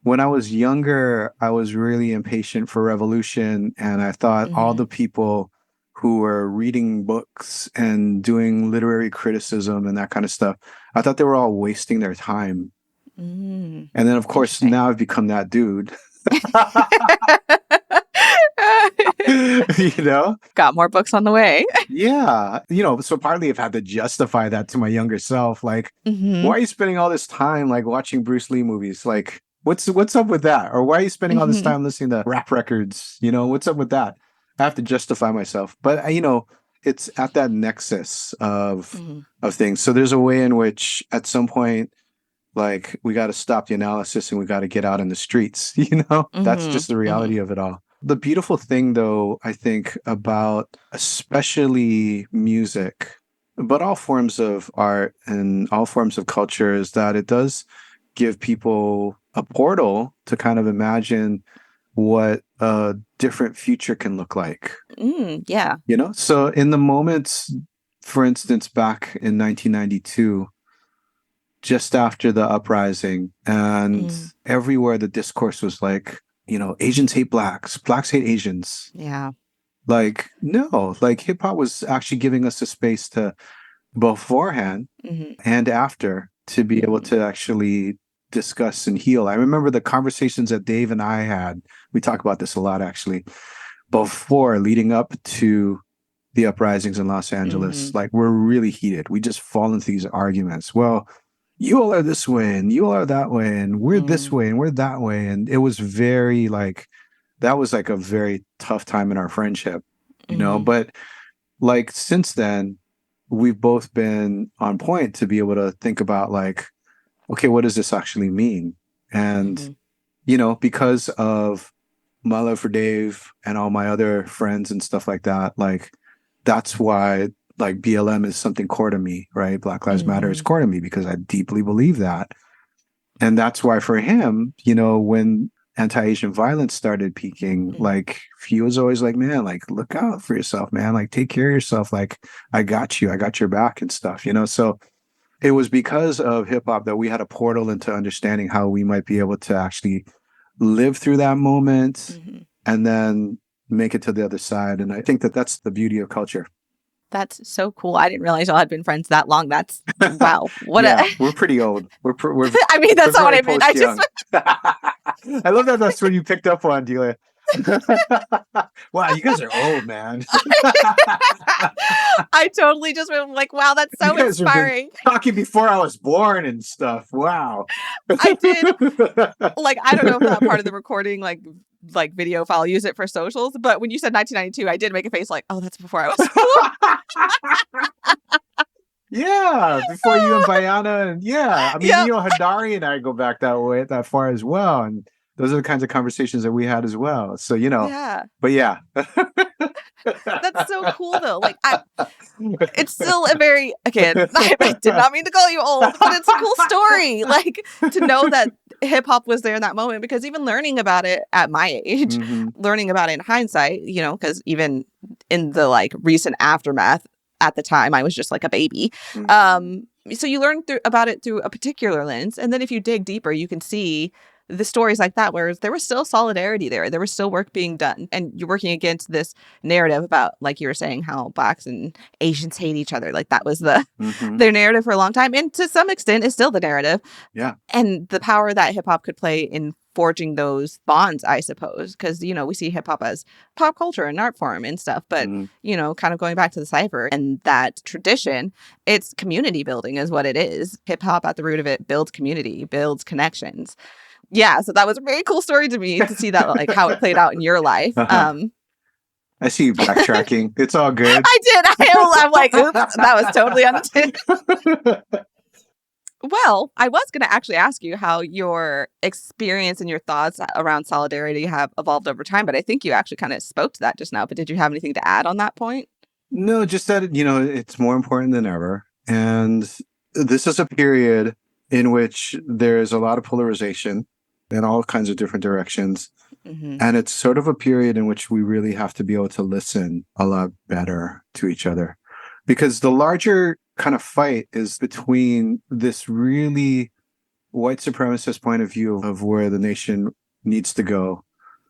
When I was younger, I was really impatient for revolution, and I thought all the people who were reading books and doing literary criticism and that kind of stuff, I thought they were all wasting their time. And then, of course, now I've become that dude. Got more books on the way. Yeah. So partly I've had to justify that to my younger self. Like, why are you spending all this time like watching Bruce Lee movies? Like, what's up with that? Or why are you spending all this time listening to rap records? What's up with that? I have to justify myself. But it's at that nexus of things. So there's a way in which at some point, like, we got to stop the analysis and we got to get out in the streets. That's just the reality of it all. The beautiful thing, though, I think, about especially music, but all forms of art and all forms of culture, is that it does give people a portal to kind of imagine what a different future can look like. Yeah. So in the moments, for instance, back in 1992, just after the uprising, and everywhere the discourse was like, Asians hate blacks, blacks hate Asians. Yeah. Like, no, like hip hop was actually giving us a space to beforehand and after to be able to actually discuss and heal. I remember the conversations that Dave and I had. We talk about this a lot, actually, before, leading up to the uprisings in Los Angeles. Like, we're really heated. We just fall into these arguments. Well, you all are this way and you all are that way and we're this Mm, way and we're that way. And it was very like, that was like a very tough time in our friendship, mm, but like since then, we've both been on point to be able to think about like, okay, what does this actually mean? And, mm, because of my love for Dave and all my other friends and stuff like that, like that's why like BLM is something core to me, right? Black Lives Matter is mm, core to me because I deeply believe that. And that's why for him, when anti-Asian violence started peaking, mm. like he was always like, man, like look out for yourself, man. Like take care of yourself. Like I got you. I got your back and stuff. So it was because of hip hop that we had a portal into understanding how we might be able to actually live through that moment Mhm. and then make it to the other side. And I think that that's the beauty of culture. That's so cool. I didn't realize y'all had been friends that long. That's wow. What a Yeah, we're pretty old. We're I mean, we're that's not what very I meant. post I just young. I love that that's what you picked up on, Delia. Wow, you guys are old, man. I totally just went like, wow, that's You so guys have been inspiring. talking before I was born and stuff. Wow. I did like I don't know if that part of the recording like video file use it for socials, but when you said 1992, I did make a face like, oh, that's before I was Yeah, before you and Bayana, and yeah, I mean, Yep. Hadari and I go back that far as well, and those are the kinds of conversations that we had as well. So Yeah. but yeah, That's so cool though. Like it's still a very again, I did not mean to call you old, but it's a cool story. Like to know that hip hop was there in that moment because even learning about it at my age, hmm learning about it in hindsight, because even in the like recent aftermath at the time I was just like a baby. hmm So you learn about it through a particular lens and then if you dig deeper you can see the stories like that where there was still solidarity there was still work being done and you're working against this narrative about like you were saying how blacks and Asians hate each other. Like that was hmm their narrative for a long time. And to some extent is still the narrative. yeah, And the power that hip hop could play in forging those bonds, I suppose. Because, we see hip hop as pop culture and art form and stuff. But, hmm kind of going back to the cipher and that tradition, it's community building is what it is. Hip hop at the root of it builds community, builds connections. Yeah. So that was a very cool story to me to see that, like how it played out in your life. uh-huh. I see you backtracking. It's all good. I did. I'm like, oops, that was totally unintended. Well, I was going to actually ask you how your experience and your thoughts around solidarity have evolved over time, but I think you actually kind of spoke to that just now. But did you have anything to add on that point? No, just that it's more important than ever, and this is a period in which there is a lot of polarization in all kinds of different directions. Mm-hmm. And it's sort of a period in which we really have to be able to listen a lot better to each other. Because the larger kind of fight is between this really white supremacist point of view of where the nation needs to go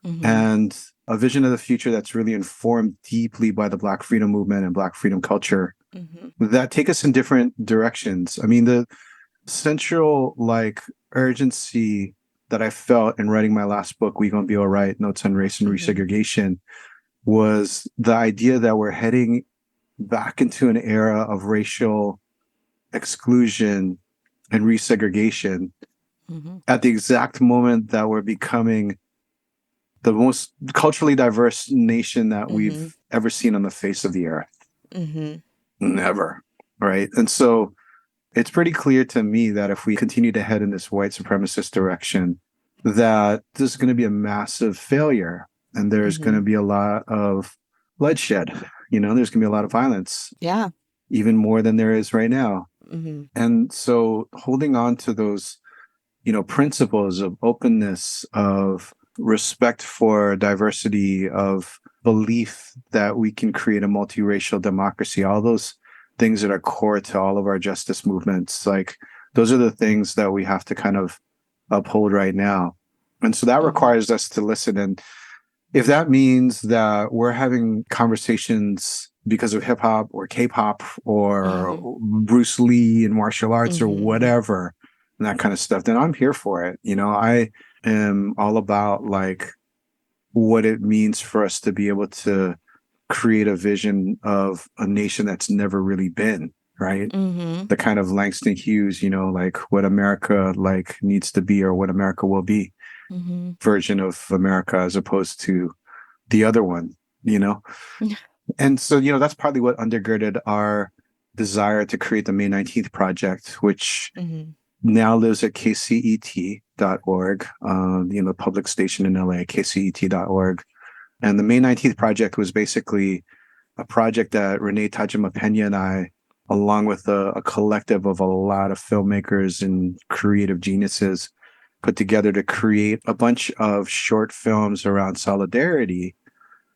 Mm-hmm. and a vision of the future that's really informed deeply by the Black freedom movement and Black freedom culture Mm-hmm. that take us in different directions. I mean, the central like urgency that I felt in writing my last book, We Gonna Be All Right, Notes on Race and Mm-hmm. Resegregation, was the idea that we're heading back into an era of racial exclusion and resegregation Mm-hmm. at the exact moment that we're becoming the most culturally diverse nation that Mm-hmm. we've ever seen on the face of the earth. Mm-hmm. Never. Right. And so it's pretty clear to me that if we continue to head in this white supremacist direction, that this is going to be a massive failure and there's going Mm-hmm. to be a lot of bloodshed. There's going to be a lot of violence, Yeah. even more than there is right now. Mm-hmm. And so holding on to those, principles of openness, of respect for diversity, of belief that we can create a multiracial democracy, all those things that are core to all of our justice movements, like those are the things that we have to kind of uphold right now. And so that Mm-hmm. requires us to listen. And if that means that we're having conversations because of hip hop or K-pop or Mm-hmm. Bruce Lee and martial arts or Mm-hmm. whatever, and that kind of stuff, then I'm here for it. I am all about like what it means for us to be able to create a vision of a nation that's never really been, right? Mm-hmm. The kind of Langston Hughes, like what America like needs to be or what America will be Mm-hmm. version of America as opposed to the other one, you know? And so, that's partly what undergirded our desire to create the May 19th project, which Mm-hmm. now lives at kcet.org, public station in LA, kcet.org. And the May 19th project was basically a project that Renee Tajima Pena and I, along with a collective of a lot of filmmakers and creative geniuses, put together to create a bunch of short films around solidarity,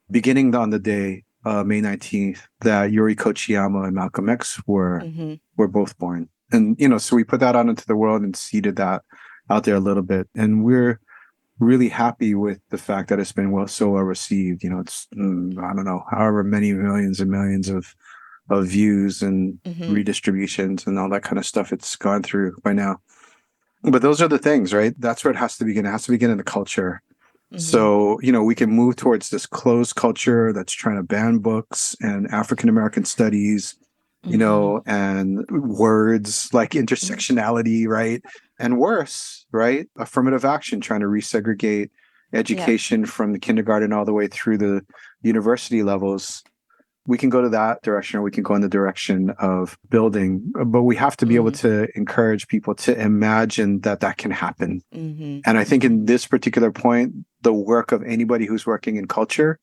beginning on the day, May 19th, that Yuri Kochiyama and Malcolm X were both born. And, so we put that out into the world and seeded that out there a little bit. And we're really happy with the fact that it's been so well received. It's, I don't know, however many millions and millions of views and redistributions and all that kind of stuff it's gone through by now. But those are the things, right? That's where it has to begin. It has to begin in the culture. So, we can move towards this closed culture that's trying to ban books and African American studies, and words like intersectionality, right? And worse, right? Affirmative action, trying to resegregate education from the kindergarten all the way through the university levels. We can go to that direction, or we can go in the direction of building, but we have to be able to encourage people to imagine that can happen. And I think in this particular point, the work of anybody who's working in culture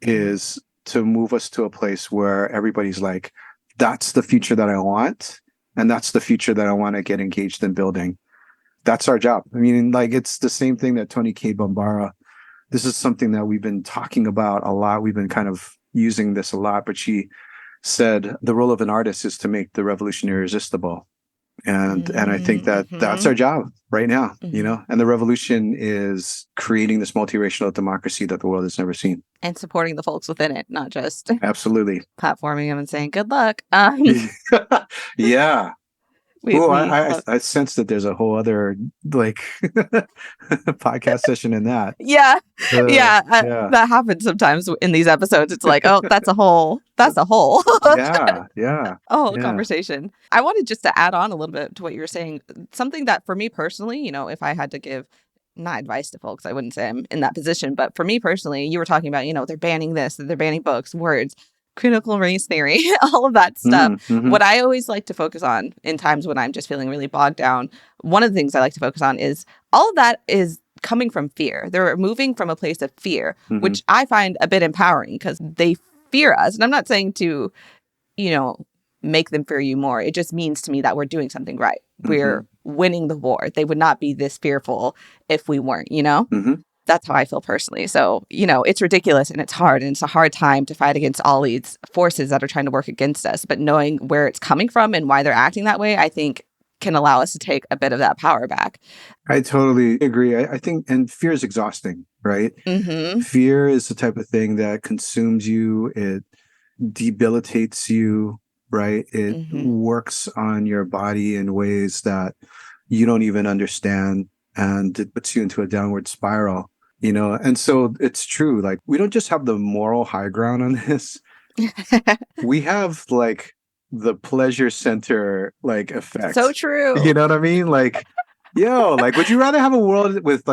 is to move us to a place where everybody's like, that's the future that I want. And that's the future that I want to get engaged in building. That's our job. I mean, like, it's the same thing that Toni Cade Bambara, this is something that we've been talking about a lot. We've been kind of using this a lot, but she said the role of an artist is to make the revolution irresistible. And I think that that's our job right now, and the revolution is creating this multiracial democracy that the world has never seen. And supporting the folks within it, not just absolutely platforming them and saying, good luck. Yeah. I sense that there's a whole other podcast session in that. That happens sometimes in these episodes. It's like, oh, that's a whole conversation. I wanted just to add on a little bit to what you were saying. Something that for me personally, if I had to give not advice to folks, I wouldn't say I'm in that position, but for me personally, you were talking about, they're banning this, they're banning books, words, critical race theory, all of that stuff. What I always like to focus on in times when I'm just feeling really bogged down, one of the things I like to focus on is all of that is coming from fear. They're moving from a place of fear, which I find a bit empowering because they fear us. And I'm not saying to, make them fear you more. It just means to me that we're doing something right. We're winning the war. They would not be this fearful if we weren't, That's how I feel personally. So, it's ridiculous and it's hard and it's a hard time to fight against all these forces that are trying to work against us. But knowing where it's coming from and why they're acting that way, I think can allow us to take a bit of that power back. I totally agree. I think, and fear is exhausting, right? Fear is the type of thing that consumes you. It debilitates you, right? It works on your body in ways that you don't even understand. And it puts you into a downward spiral. And so it's true. Like, we don't just have the moral high ground on this. We have the pleasure center effect. So true. You know what I mean? Would you rather have a world with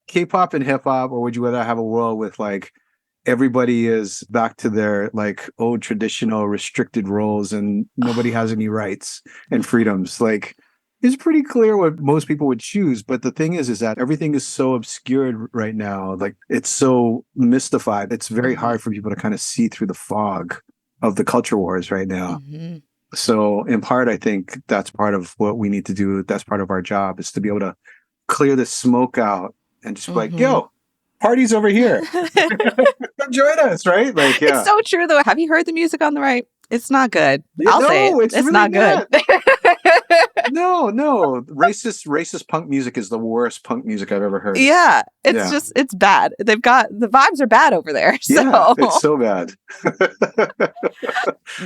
K-pop and hip hop, or would you rather have a world with everybody is back to their old traditional restricted roles and nobody has any rights and freedoms? It's pretty clear what most people would choose. But the thing is that everything is so obscured right now. It's so mystified. It's very hard for people to kind of see through the fog of the culture wars right now. So in part, I think that's part of what we need to do. That's part of our job, is to be able to clear the smoke out and just be like, yo, party's over here. Come join us, right? It's so true, though. Have you heard the music on the right? It's not good. I'll say it. It's really not good. No. Racist punk music is the worst punk music I've ever heard. Yeah. It's bad. They've got, the vibes are bad over there. So. Yeah, it's so bad.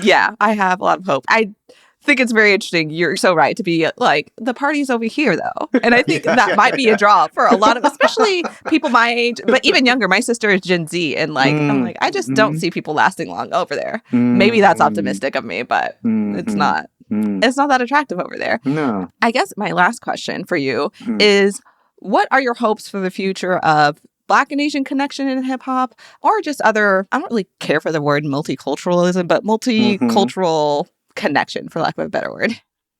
Yeah, I have a lot of hope. I think it's very interesting. You're so right to be the party's over here, though. And I think that might be a draw for a lot of, especially people my age, but even younger. My sister is Gen Z, and I'm I just don't see people lasting long over there. Maybe that's optimistic of me, but it's not. Mm. It's not that attractive over there. No. I guess my last question for you Mm. is, what are your hopes for the future of Black and Asian connection in hip hop, or just other, I don't really care for the word multiculturalism, but multicultural connection, for lack of a better word?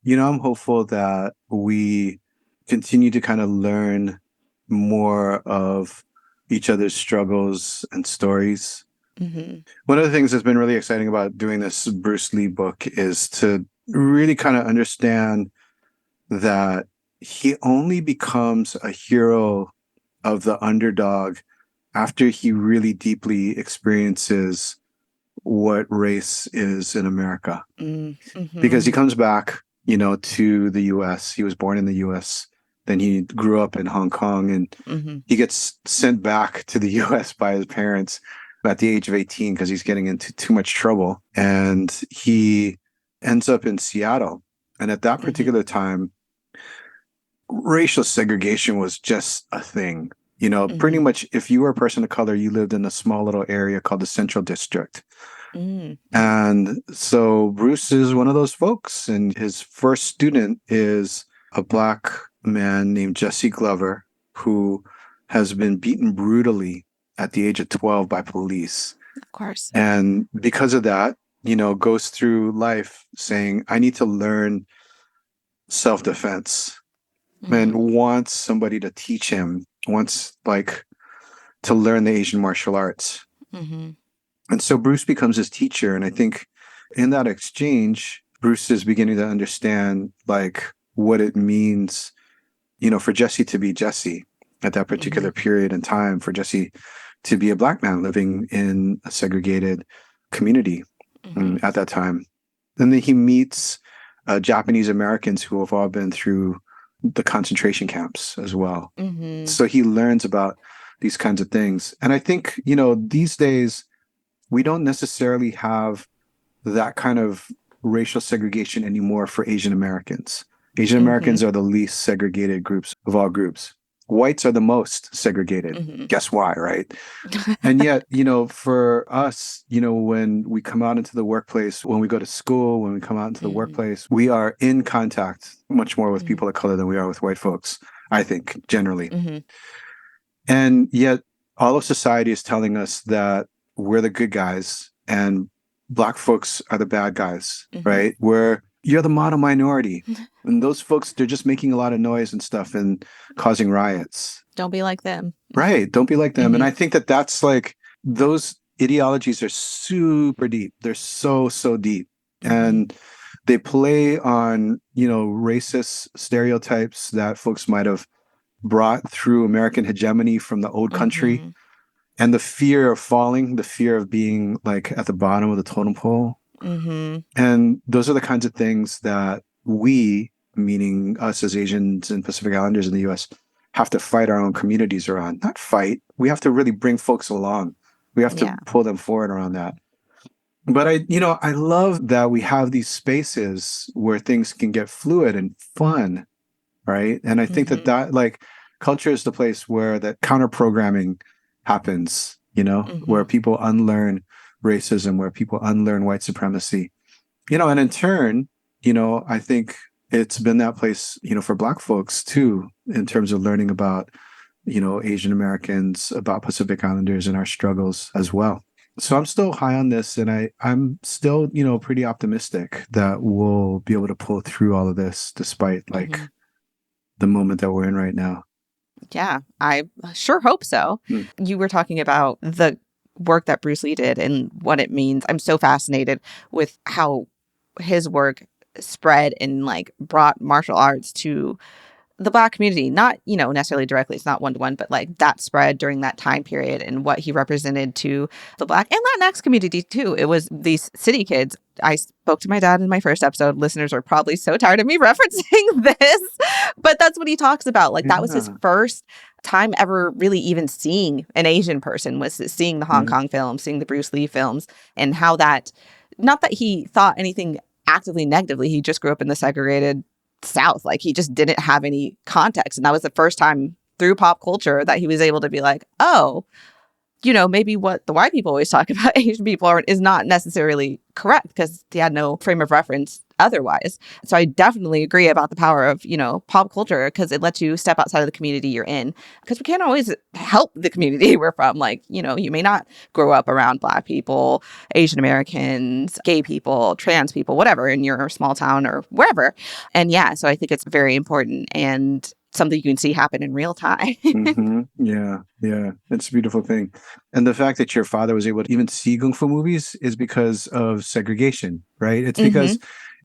I'm hopeful that we continue to kind of learn more of each other's struggles and stories. Mm-hmm. One of the things that's been really exciting about doing this Bruce Lee book is to really kind of understand that he only becomes a hero of the underdog after he really deeply experiences what race is in America. Mm-hmm. Because he comes back, to the US. He was born in the US. Then he grew up in Hong Kong, and Mm-hmm. he gets sent back to the US by his parents at the age of 18 because he's getting into too much trouble. And he ends up in Seattle. And at that particular time, racial segregation was just a thing. Pretty much if you were a person of color, you lived in a small little area called the Central District. Mm-hmm. And so Bruce is one of those folks. And his first student is a Black man named Jesse Glover, who has been beaten brutally at the age of 12 by police. Of course. And because of that, goes through life saying, I need to learn self-defense. Mm-hmm. And wants somebody to teach him, wants to learn the Asian martial arts. Mm-hmm. And so Bruce becomes his teacher. And I think in that exchange, Bruce is beginning to understand what it means, for Jesse to be Jesse at that particular period in time, for Jesse to be a Black man living in a segregated community at that time. And then he meets Japanese Americans who have all been through the concentration camps as well. Mm-hmm. So he learns about these kinds of things. And I think, these days, we don't necessarily have that kind of racial segregation anymore for Asian Americans. Asian Americans are the least segregated groups of all groups. Whites are the most segregated. Guess why, right? And yet, for us, when we come out into the workplace, when we go to school, when we come out into the workplace, we are in contact much more with people of color than we are with white folks, I think, generally. And yet, all of society is telling us that we're the good guys and Black folks are the bad guys, right? You're the model minority. And those folks, they're just making a lot of noise and stuff and causing riots. Don't be like them. Right. Don't be like them. And I think that that's those ideologies are super deep. They're so, so deep. And they play on, racist stereotypes that folks might have brought through American hegemony from the old country. And the fear of falling, the fear of being at the bottom of the totem pole. And those are the kinds of things that we, meaning us as Asians and Pacific Islanders in the US, have to fight our own communities around. Not fight. We have to really bring folks along. We have to pull them forward around that. But I love that we have these spaces where things can get fluid and fun, right? And I think that culture is the place where that counter programming happens, where people unlearn racism, where people unlearn white supremacy, and in turn, I think it's been that place, for Black folks too, in terms of learning about, Asian Americans, about Pacific Islanders and our struggles as well. So I'm still high on this, and I'm still, pretty optimistic that we'll be able to pull through all of this despite the moment that we're in right now. Yeah, I sure hope so. You were talking about the work that Bruce Lee did and what it means. I'm so fascinated with how his work spread and brought martial arts to the Black community. Not, necessarily directly, it's not one-to-one, but that spread during that time period and what he represented to the Black and Latinx community too. It was these city kids. I spoke to my dad in my first episode. Listeners are probably so tired of me referencing this, but that's what he talks about. That was his first time ever really even seeing an Asian person, was seeing the Hong Kong films, seeing the Bruce Lee films, and how that, not that he thought anything actively negatively, he just grew up in the segregated South. He just didn't have any context. And that was the first time through pop culture that he was able to be oh, maybe what the white people always talk about Asian people is not necessarily correct, because he had no frame of reference otherwise. So I definitely agree about the power of, pop culture, because it lets you step outside of the community you're in, because we can't always help the community we're from. Like, you may not grow up around Black people, Asian Americans, gay people, trans people, whatever, in your small town or wherever. And yeah, so I think it's very important and something you can see happen in real time. Yeah. It's a beautiful thing. And the fact that your father was able to even see Kung Fu movies is because of segregation, right? It's because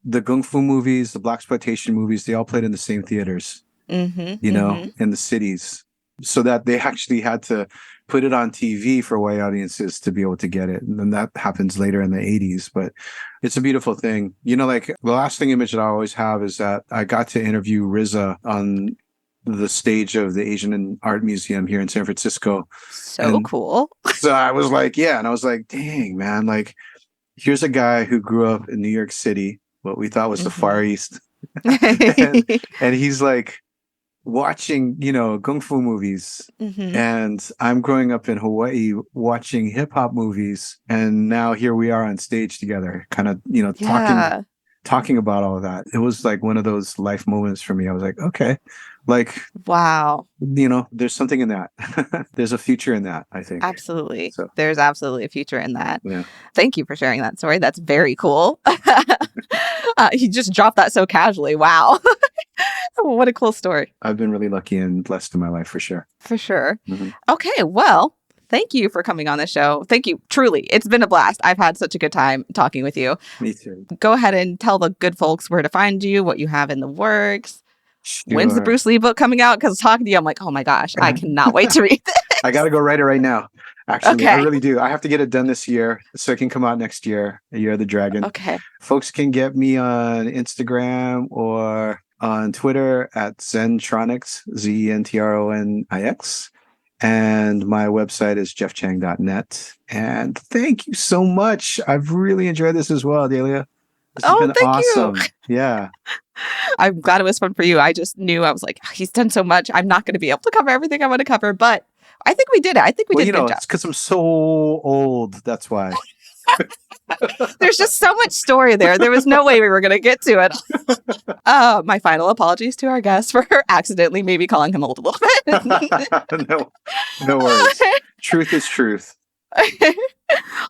the Kung Fu movies, the blaxploitation movies, they all played in the same theaters, in the cities, so that they actually had to put it on TV for white audiences to be able to get it. And then that happens later in the 80s. But it's a beautiful thing. Like the lasting image that I always have is that I got to interview RZA on the stage of the Asian Art Museum here in San Francisco. So cool. So I was like, yeah. And I was like, dang, man, like, here's a guy who grew up in New York City, what we thought was the Far East. and he's like watching, Kung Fu movies. And I'm growing up in Hawaii watching hip hop movies. And now here we are on stage together, kind of, talking about all of that. It was like one of those life moments for me. I was like, okay, like, wow, there's something in that. There's a future in that, I think. Absolutely. So. There's absolutely a future in that. Yeah. Thank you for sharing that story. That's very cool. He just dropped that so casually. Wow. What a cool story. I've been really lucky and blessed in my life, for sure. For sure. Okay, well, thank you for coming on the show. Thank you. Truly. It's been a blast. I've had such a good time talking with you. Me too. Go ahead and tell the good folks where to find you, what you have in the works. Sure. When's the Bruce Lee book coming out? Because talking to you, I'm like, oh my gosh, I cannot wait to read this. I got to go write it right now. Actually, okay. I really do. I have to get it done this year so it can come out next year, A Year of the Dragon. Okay. Folks can get me on Instagram or on Twitter at Zentronics, Zentroniix. And my website is jeffchang.net. And thank you so much. I've really enjoyed this as well, Delia. This has been awesome. Yeah. I'm glad it was fun for you. I just knew, I was like, he's done so much. I'm not going to be able to cover everything I want to cover, but I think we did it. I think we did a good job. It's because I'm so old. That's why. There's just so much story there. There was no way we were going to get to it. My final apologies to our guest for accidentally maybe calling him old a little bit. No worries. Truth is truth.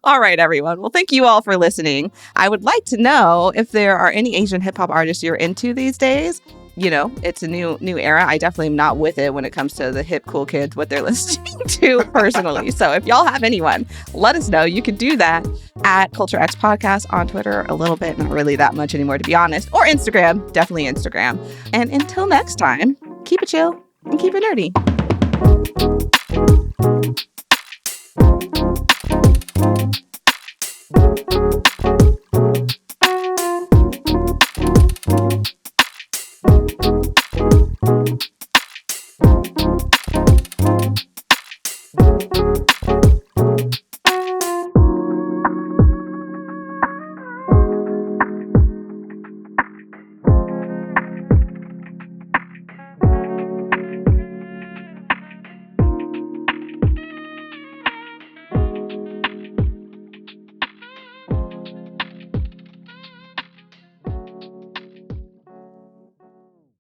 All right, everyone. Well, thank you all for listening. I would like to know if there are any Asian hip hop artists you're into these days. It's a new era. I definitely am not with it when it comes to the hip, cool kids, what they're listening to personally. So if y'all have anyone, let us know. You could do that at Culture X Podcast on Twitter a little bit, not really that much anymore, to be honest, or Instagram, definitely Instagram. And until next time, keep it chill and keep it nerdy.